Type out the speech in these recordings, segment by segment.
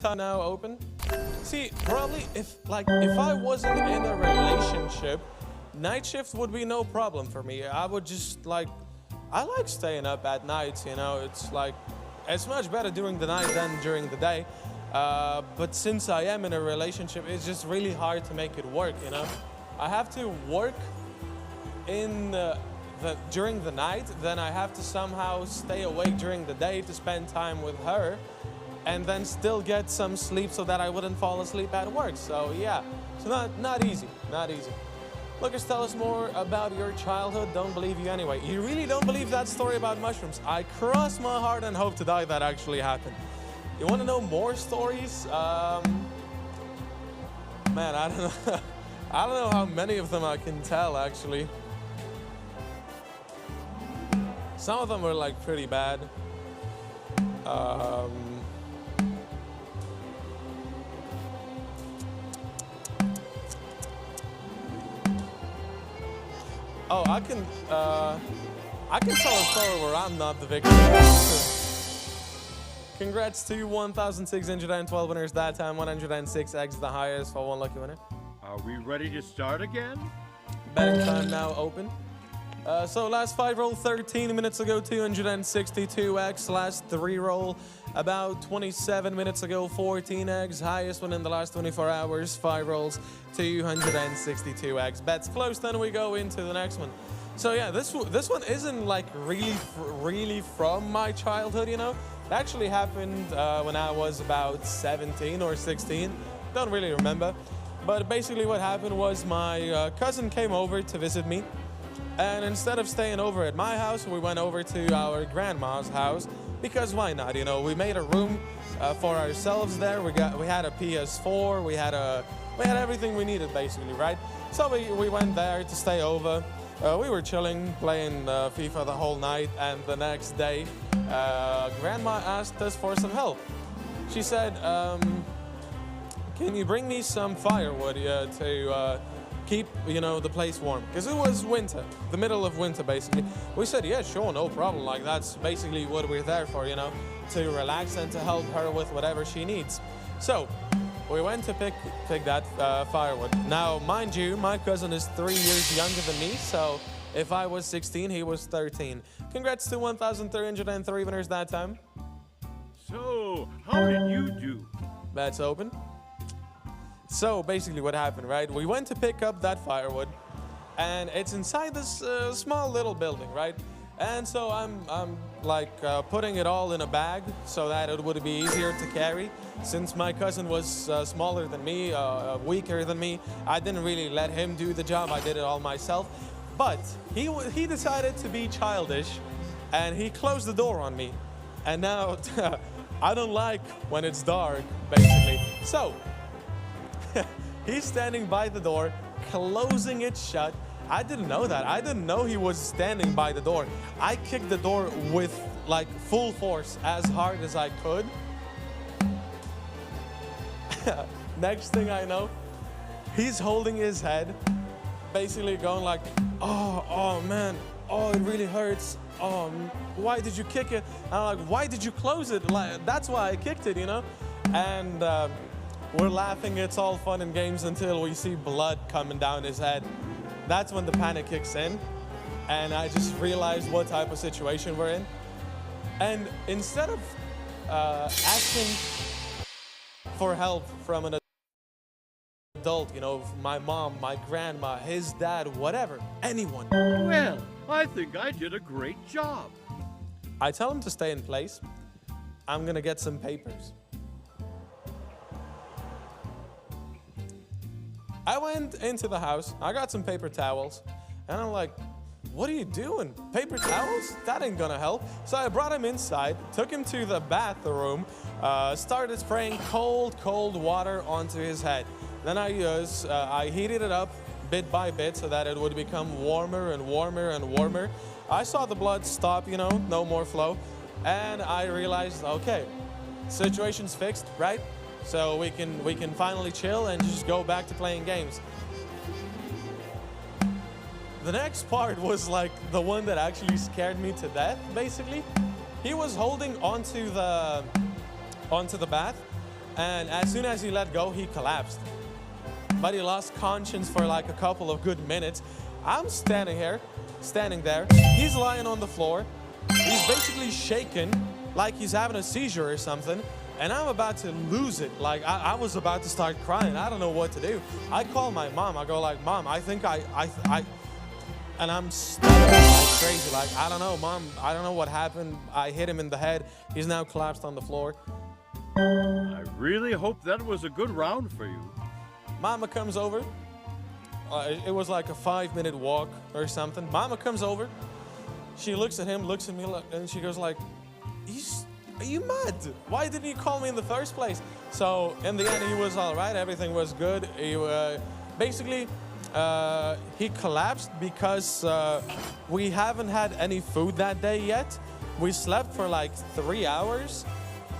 time now open. See, probably if I wasn't in a relationship, night shift would be no problem for me. I would just I like staying up at night, you know. It's much better during the night than during the day. But since I am in a relationship, it's just really hard to make it work, you know. I have to work during the night, then I have to somehow stay awake during the day to spend time with her, and then still get some sleep so that I wouldn't fall asleep at work. So yeah, it's not easy, not easy. Lucas, tell us more about your childhood. Don't believe you anyway. You really don't believe that story about mushrooms? I cross my heart and hope to die that actually happened. You want to know more stories? Man, I don't know. I don't know how many of them I can tell, actually. Some of them were like pretty bad. Oh, I can tell a story where I'm not the victim. Congrats to 1,612 winners that time. 106 eggs the highest for one lucky winner. Are we ready to start again? Betting time now open. So last 5 roll 13 minutes ago, 262 eggs. Last 3 roll about 27 minutes ago, 14 eggs. Highest one in the last 24 hours, 5 rolls, 262 eggs. Bets close, then we go into the next one. So yeah, this one isn't like really from my childhood, you know. It actually happened when I was about 17 or 16. Don't really remember. But basically what happened was my cousin came over to visit me. And instead of staying over at my house, we went over to our grandma's house, because why not? You know, we made a room for ourselves there. We had a PS4, we had everything we needed basically, right? So we went there to stay over. We were chilling, playing FIFA the whole night, and the next day, Grandma asked us for some help. She said, "Can you bring me some firewood to keep, you know, the place warm?" Because it was winter, the middle of winter, basically. We said, yeah, sure, no problem. Like, that's basically what we're there for, you know, to relax and to help her with whatever she needs. So we went to pick that firewood. Now, mind you, my cousin is 3 years younger than me, so if I was 16, he was 13. Congrats to 1,303 winners that time. So, how did you do? That's open. So basically what happened, right? We went to pick up that firewood, and it's inside this small little building, right? And so I'm putting it all in a bag so that it would be easier to carry. Since my cousin was smaller than me, weaker than me, I didn't really let him do the job. I did it all myself. But he decided to be childish, and he closed the door on me. And now I don't like when it's dark, basically. So he's standing by the door, closing it shut. I didn't know that. I didn't know he was standing by the door. I kicked the door with like full force, as hard as I could. Next thing I know, he's holding his head, basically going like, oh man, oh, it really hurts. Why did you kick it? And I'm like, why did you close it? Like, that's why I kicked it, you know? And we're laughing, it's all fun and games until we see blood coming down his head. That's when the panic kicks in, and I just realized what type of situation we're in. And instead of asking for help from an adult, you know, my mom, my grandma, his dad, whatever, anyone, Well, I think I did a great job. I tell him to stay in place. I'm gonna get some papers. I went into the house, I got some paper towels, and I'm like, what are you doing? Paper towels? That ain't gonna help. So I brought him inside, took him to the bathroom, started spraying cold water onto his head. Then I heated it up bit by bit so that it would become warmer and warmer and warmer. I saw the blood stop, you know, no more flow, and I realized, okay, situation's fixed, right? So we can finally chill and just go back to playing games. The next part was like the one that actually scared me to death, basically. He was holding onto the bath, And as soon as he let go, he collapsed. But he lost conscience for like a couple of good minutes. I'm standing there. He's lying on the floor. He's basically shaking like he's having a seizure or something. And I'm about to lose it. Like I was about to start crying. I don't know what to do. I call my mom. I go like, Mom, I think and I'm stuttering like crazy. Like, I don't know, Mom. I don't know what happened. I hit him in the head. He's now collapsed on the floor. I really hope that was a good round for you. Mama comes over. It was like a 5-minute walk or something. Mama comes over. She looks at him, looks at me, and she goes like, are you mad? Why didn't you call me in the first place? So in the end, he was all right. Everything was good. He basically, he collapsed because we haven't had any food that day yet. We slept for like 3 hours,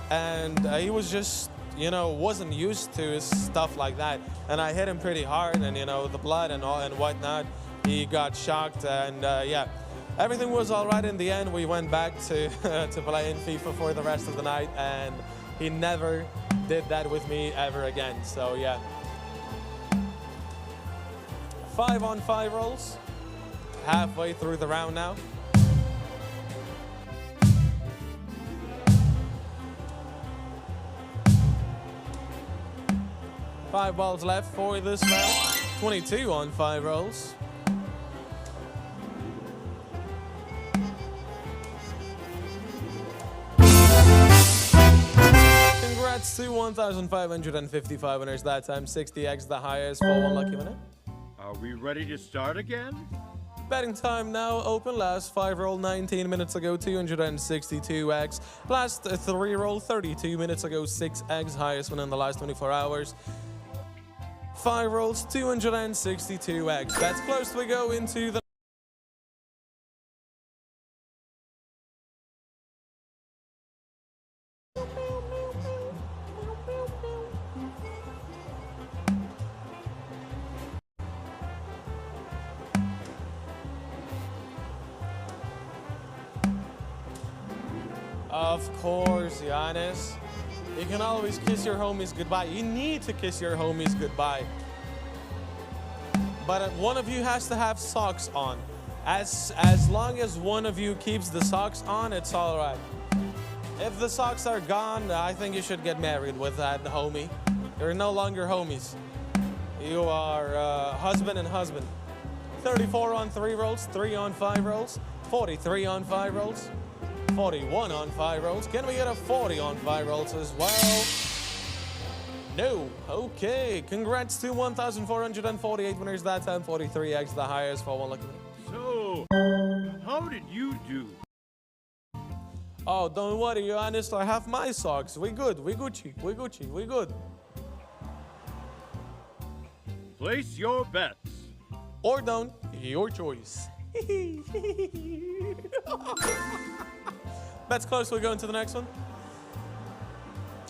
and he was just, you know, wasn't used to stuff like that. And I hit him pretty hard, and you know, the blood and all and whatnot. He got shocked, and yeah. Everything was all right in the end. We went back to to playing FIFA for the rest of the night, and he never did that with me ever again. So yeah. 5-on-5 rolls. Halfway through the round now. Five balls left for this round. 22-on-5 rolls. Congrats to 1,555 winners that time. 60x the highest for one lucky winner. Are we ready to start again? Betting time now open. Last 5 roll 19 minutes ago, 262x. Last 3 roll 32 minutes ago, 6x. Highest win in the last 24 hours. 5 rolls 262x. That's close. We go into the Of course, Giannis. You can always kiss your homies goodbye. You need to kiss your homies goodbye. But one of you has to have socks on. As long as one of you keeps the socks on, it's all right. If the socks are gone, I think you should get married with that homie. You're no longer homies. You are husband and husband. 34-on-3 rolls, 3-on-5 rolls, 43-on-5 rolls. 41-on-5 rolls. Can we get a 40-on-5 rolls as well? No. Okay. Congrats to 1,448 winners that time. 43x the highest for one lucky winner. So, how did you do? Oh, don't worry, Giannis. I have my socks. We good. We Gucci. We Gucci. We good. Place your bets. Or don't. Your choice. Bets close. We go into the next one.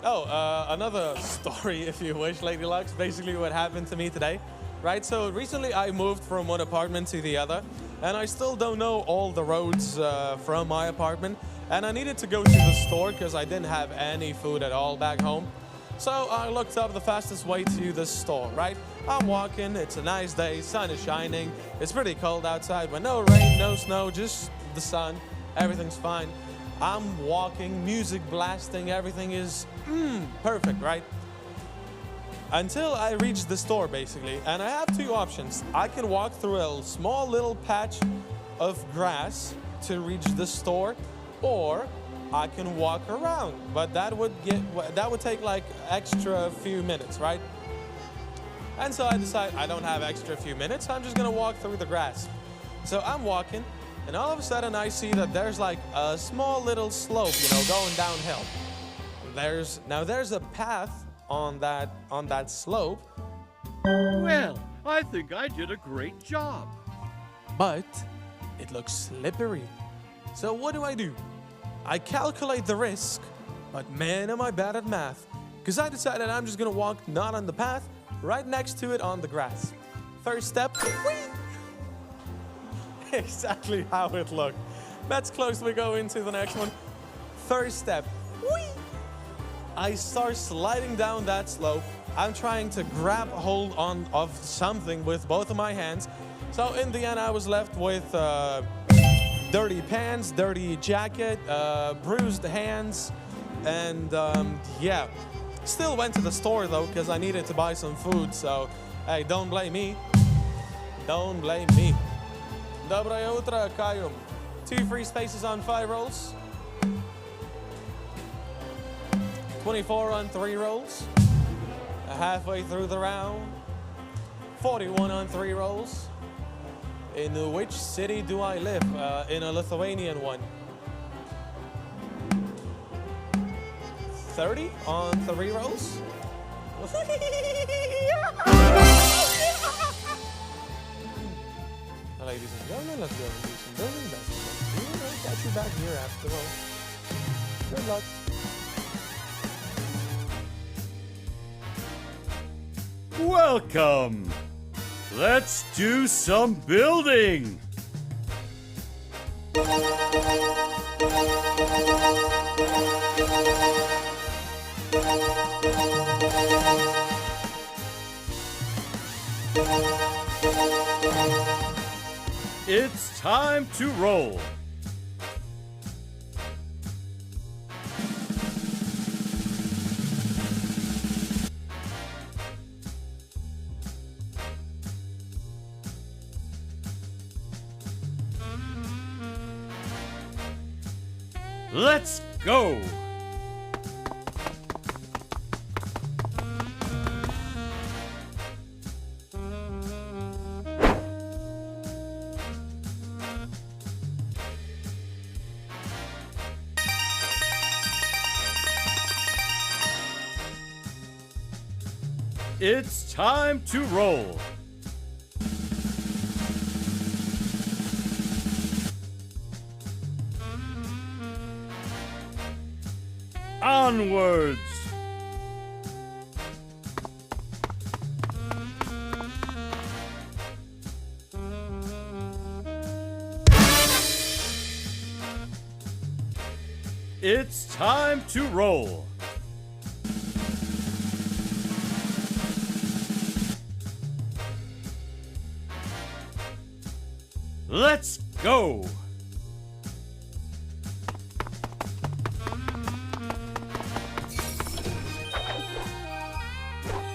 Oh, another story, if you wish, Lady Lux. Basically, what happened to me today, right? So recently, I moved from one apartment to the other, and I still don't know all the roads from my apartment. And I needed to go to the store because I didn't have any food at all back home. So I looked up the fastest way to the store, right? I'm walking. It's a nice day. Sun is shining. It's pretty cold outside, but no rain, no snow, just the sun. Everything's fine. I'm walking, music blasting, everything is perfect, right? Until I reach the store, basically. And I have two options. I can walk through a small little patch of grass to reach the store, or I can walk around. But that would take like extra few minutes, right? And so I decide I don't have extra few minutes. I'm just gonna walk through the grass. So I'm walking. And all of a sudden, I see that there's like a small little slope, you know, going downhill. There's a path on that slope. Well, I think I did a great job. But it looks slippery. So what do? I calculate the risk, but man, am I bad at math. Because I decided I'm just gonna walk not on the path, right next to it on the grass. First step, whee! Exactly how it looked. That's close. We go into the next one. First step. Whee! I start sliding down that slope. I'm trying to grab hold on of something with both of my hands. So in the end, I was left with dirty pants, dirty jacket, bruised hands, and yeah. Still went to the store though, because I needed to buy some food. So hey, don't blame me. Don't blame me. Доброе утро, Kayum. 2 free spaces on 5 rolls. 24 on 3 rolls. Halfway through the round. 41 on 3 rolls. In which city do I live? In a Lithuanian one. 30 on 3 rolls. Ladies and gentlemen, let's go and do some building basketball. We'll catch you back here after all. Good luck. Welcome! Let's do some building! It's time to roll! Let's go! It's time to roll! Onwards! It's time to roll! Let's go!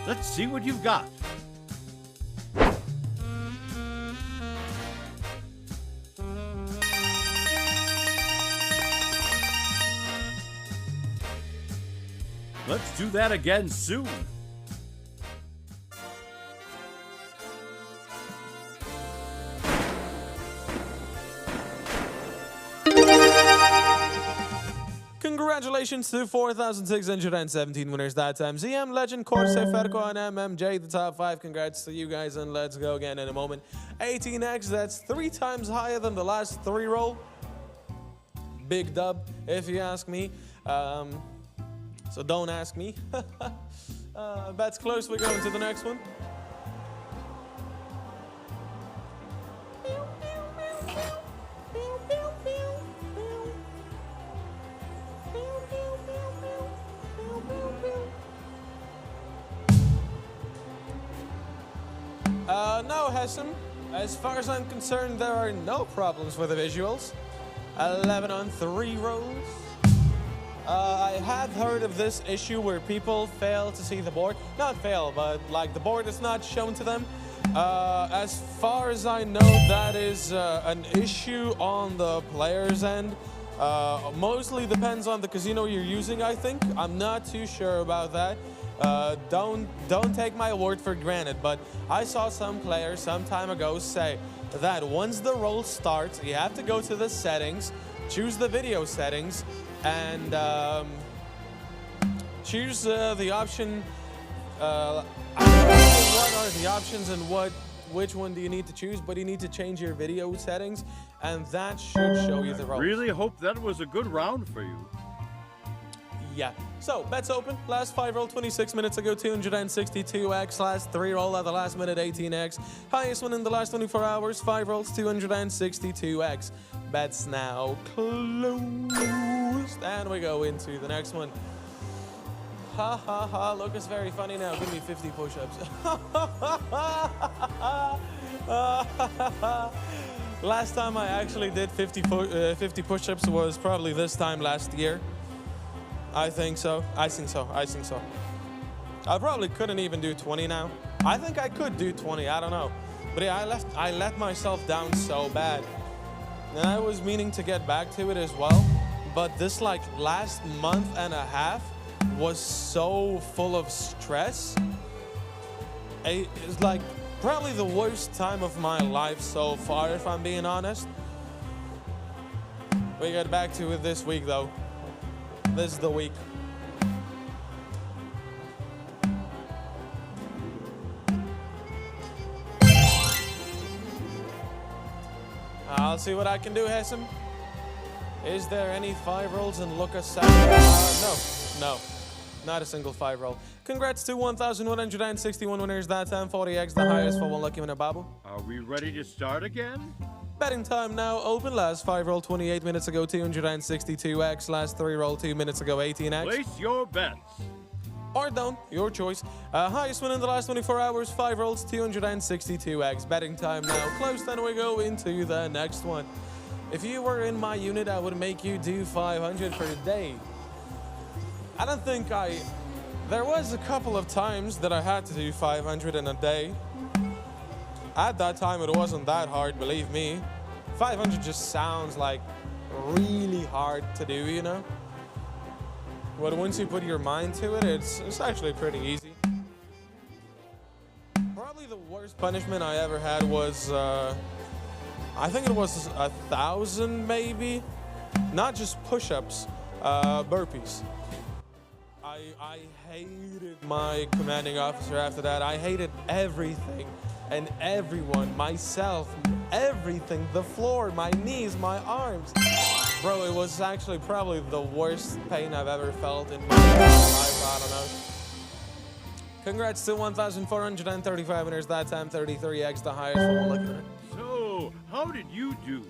Let's see what you've got. Let's do that again soon. Congratulations to 4,617 winners that time. ZM, Legend, Corse, Ferco, and MMJ, the top 5. Congrats to you guys, and let's go again in a moment. 18x, that's 3 times higher than the last 3 roll. Big dub, if you ask me. So don't ask me. Bet's close, we're going to the next one. No, Hesam. As far as I'm concerned, there are no problems with the visuals. 11 on 3 rolls. I have heard of this issue where people fail to see the board. Not fail, but like the board is not shown to them. As far as I know, that is an issue on the player's end. Mostly depends on the casino you're using, I think. I'm not too sure about that. Don't take my word for granted, but I saw some players some time ago say that once the roll starts, you have to go to the settings, choose the video settings, and choose the option. I don't know what are the options and which one do you need to choose, but you need to change your video settings, and that should show you the rolls. Really hope that was a good round for you. Yeah. So, bets open. Last 5 roll 26 minutes ago, 262x. Last 3 roll at the last minute, 18x. Highest one in the last 24 hours, 5 rolls, 262x. Bets now closed. And we go into the next one. Ha ha ha, Lucas very funny now. Give me 50 push-ups. Last time I actually did 50 push-ups was probably this time last year. I think so. I probably couldn't even do 20 now. I think I could do 20, I don't know. But yeah, I let myself down so bad. And I was meaning to get back to it as well. But this like last month and a half was so full of stress. It's like probably the worst time of my life so far, if I'm being honest. We get back to it this week though. This is the week. I'll see what I can do, Hessam. Is there any 5 rolls in Lucas? No. Not a single 5 roll. Congrats to 1,161 winners. That time 40x, the highest for one lucky winner, Babu. Are we ready to start again? Betting time now open. Last 5 roll 28 minutes ago, 262x. Last 3 roll 2 minutes ago, 18x. Place your bets. Or don't, your choice. Highest win in the last 24 hours, 5 rolls, 262x. Betting time now close, then we go into the next one. If you were in my unit, I would make you do 500 per day. I don't think there was a couple of times that I had to do 500 in a day. At that time, it wasn't that hard, believe me. 500 just sounds like really hard to do, you know? But once you put your mind to it, it's actually pretty easy. Probably the worst punishment I ever had was, I think it was 1,000 maybe. Not just push-ups, burpees. I hated my commanding officer after that. I hated everything and everyone, myself, everything, the floor, my knees, my arms. Bro, it was actually probably the worst pain I've ever felt in my life. I don't know. Congrats to 1,435 winners. That time 33x, the highest for one lucky winner. So, how did you do?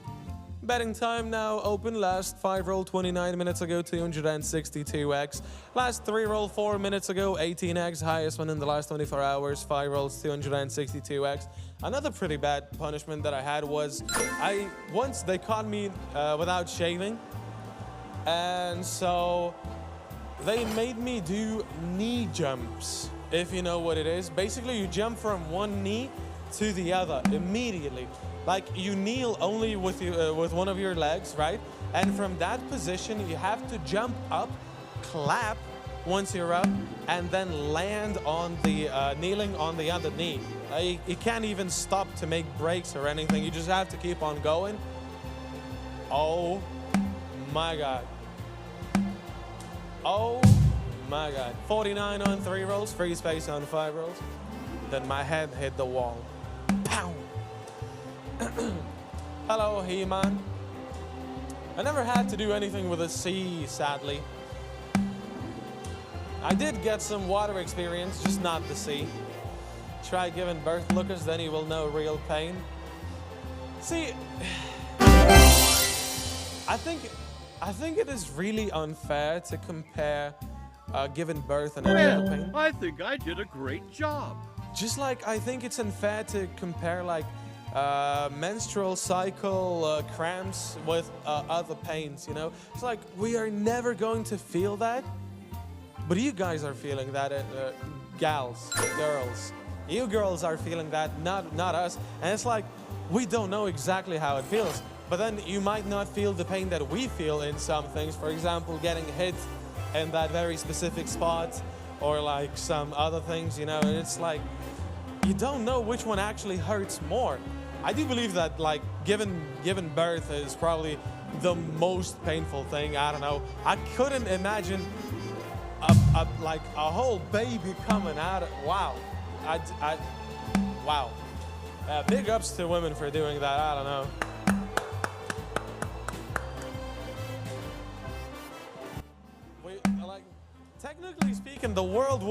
Betting time now open. Last 5 roll 29 minutes ago, 262x. Last 3 roll 4 minutes ago, 18x. Highest one in the last 24 hours, 5 rolls 262x. Another pretty bad punishment that I had was once they caught me without shaving, and so they made me do knee jumps, if you know what it is. Basically, you jump from one knee to the other immediately. Like you kneel only with one of your legs, right? And from that position, you have to jump up, clap once you're up, and then land on the kneeling on the other knee. You can't even stop to make breaks or anything. You just have to keep on going. Oh my God. Oh my God. 49 on 3 rolls, free space on 5 rolls. Then my head hit the wall. Pow! Hello, He-Man. I never had to do anything with a C, sadly. I did get some water experience, just not the sea. Try giving birth, Lucas, then you will know real pain. See, I think it is really unfair to compare giving birth and real pain. I think I did a great job. Just like I think it's unfair to compare like menstrual cycle cramps with other pains, you know? It's like we are never going to feel that, but you guys are feeling that, gals, girls. You girls are feeling that, not us. And it's like we don't know exactly how it feels, but then you might not feel the pain that we feel in some things. For example, getting hit in that very specific spot, or like some other things, you know? And it's like you don't know which one actually hurts more. I do believe that like giving birth is probably the most painful thing. I don't know. I couldn't imagine like a whole baby coming out. Wow. Wow. Big ups to women for doing that. I don't know. Like technically speaking, the world would